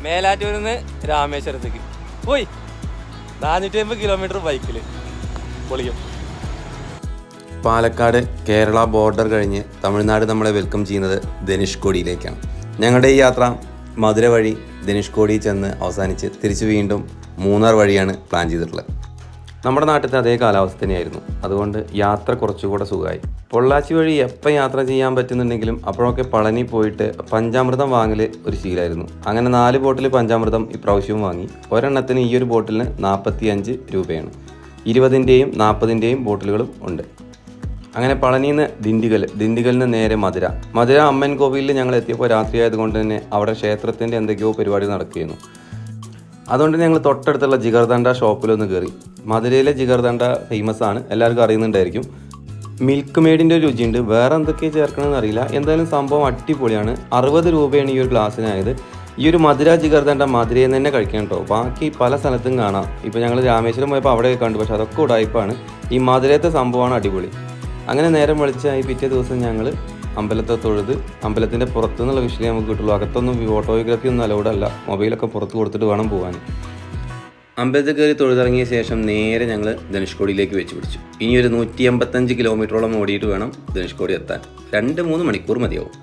മേലാറ്റൂരിൽ നിന്ന് രാമേശ്വരത്തേക്ക് പോയി 450 കിലോമീറ്റർ ബൈക്കിൽ പൊളിക്കും. പാലക്കാട് കേരള ബോർഡർ കഴിഞ്ഞ് തമിഴ്നാട് നമ്മളെ വെൽക്കം ചെയ്യുന്നത് ധനുഷ്കോടിയിലേക്കാണ്. ഞങ്ങളുടെ ഈ യാത്ര മധുര വഴി ധനുഷ്കോടി ചെന്ന് അവസാനിച്ച് തിരിച്ച് വീണ്ടും മൂന്നാർ വഴിയാണ് പ്ലാൻ ചെയ്തിട്ടുള്ളത്. നമ്മുടെ നാട്ടിലത്തെ അതേ കാലാവസ്ഥ തന്നെയായിരുന്നു. അതുകൊണ്ട് യാത്ര കുറച്ചുകൂടെ സുഖമായി. പൊള്ളാച്ചി വഴി എപ്പോൾ യാത്ര ചെയ്യാൻ പറ്റുന്നുണ്ടെങ്കിലും അപ്പോഴൊക്കെ പളനി പോയിട്ട് പഞ്ചാമൃതം വാങ്ങൽ ഒരു ശീലമായിരുന്നു. അങ്ങനെ 4 ബോട്ടിൽ പഞ്ചാമൃതം ഇപ്രാവശ്യവും വാങ്ങി. ഒരെണ്ണത്തിന് ഈ ഒരു ബോട്ടിലിന് 45 രൂപയാണ്. 20-ൻ്റെയും 40-ൻ്റെയും ബോട്ടിലുകളും ഉണ്ട്. അങ്ങനെ പളനിയിൽ നിന്ന് ദിണ്ടിഗലിൽ നിന്ന് നേരെ മധുര അമ്മൻ കോവിലിൽ ഞങ്ങൾ എത്തിയപ്പോൾ രാത്രി ആയതുകൊണ്ട് തന്നെ അവിടെ ക്ഷേത്രത്തിൻ്റെ എന്തൊക്കെയോ പരിപാടി നടക്കുകയായിരുന്നു. അതുകൊണ്ട് ഞങ്ങൾ തൊട്ടടുത്തുള്ള ജിഗർദണ്ഡ ഷോപ്പിലൊന്ന് കയറി. മധുരയിലെ ജിഗർദണ്ഡ ഫേമസ് ആണ്, എല്ലാവർക്കും അറിയുന്നുണ്ടായിരിക്കും. മിൽക്ക് മെയ്ഡിൻ്റെ രുചിയുണ്ട്, വേറെ എന്തൊക്കെ ചേർക്കണമെന്ന് അറിയില്ല. എന്തായാലും സംഭവം അടിപൊളിയാണ്. 60 രൂപയാണ് ഈ ഒരു ഗ്ലാസ്സിനായത്. ഈ ഒരു മധുര ജിഗർദണ്ഡ മധുരയിൽ നിന്ന് തന്നെ കഴിക്കണം കേട്ടോ. ബാക്കി പല സ്ഥലത്തും കാണാം. ഇപ്പോൾ ഞങ്ങൾ രാമേശ്വരം പോയപ്പോൾ അവിടെ കണ്ടു, പക്ഷെ അതൊക്കെ ഉടായ്പാണ്. ഈ മധുരത്തെ സംഭവമാണ് അടിപൊളി. അങ്ങനെ നേരം വെളിച്ചായി പിറ്റേ ദിവസം ഞങ്ങൾ അമ്പലത്തെ തൊഴുത്, അമ്പലത്തിൻ്റെ പുറത്തു നിന്നുള്ള വിഷയം നമുക്ക് കിട്ടുള്ളൂ. അകത്തൊന്നും ഫോട്ടോഗ്രാഫി ഒന്നും അലൗഡല്ല. മൊബൈലൊക്കെ പുറത്ത് കൊടുത്തിട്ട് വേണം പോകാൻ. അമ്പലത്തിൽ കയറി തൊഴുതിറങ്ങിയ ശേഷം നേരെ ഞങ്ങൾ ധനുഷ്കോടിയിലേക്ക് വെച്ച് പിടിച്ചു. ഇനി ഒരു 185 കിലോമീറ്ററോളം ഓടിയിട്ട് വേണം ധനുഷ്കോടി എത്താൻ. 2-3 മണിക്കൂർ മതിയാവും.